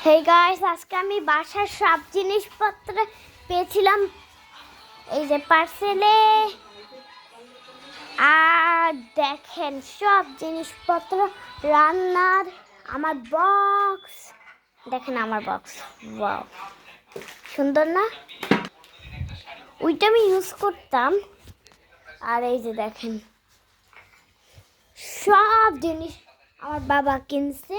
Hey guys, আজকে আমি বাসার সব জিনিসপত্র পেয়েছিলাম এই যে পার্সেলে। আর দেখেন সব জিনিসপত্র রান্নার। আমার বক্স দেখেন, আমার বক্স ওয়াও, সুন্দর না? ওইটা আমি ইউজ করতাম। আর এই যে দেখেন সব জিনিস আমার বাবা কিনছে।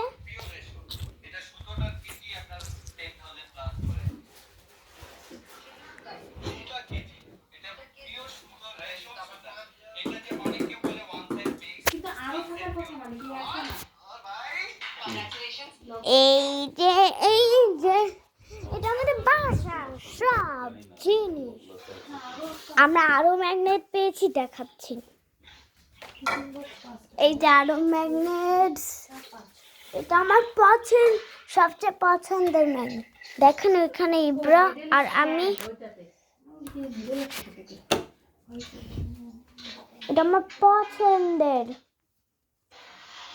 এই যে এই যে এটা আমাদের বাসার সব জিনিস। আমরা আরো ম্যাগনেট পেয়েছি, দেখাচ্ছি। এই যে আরো ম্যাগনেট, এটা আমার সবচেয়ে পছন্দের ম্যাগনেট। দেখেন ওইখানে ইব্রা আর আমি। এটা আমার পছন্দের।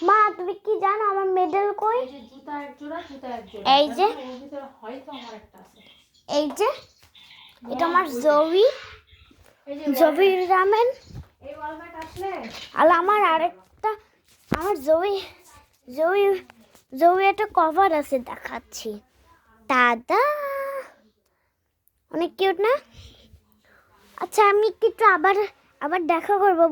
মা, তুমি কি জানো আমার মেডেল কই? এই যে এই যে এটা আমার জবি রামেন। আর আমার আরেকটা, আমার জবি একটা কভার আছে, দেখাচ্ছি। দাদা অনেক কিউট না? আচ্ছা, আমি কিন্তু আবার দেখা করবো।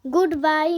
Good bye.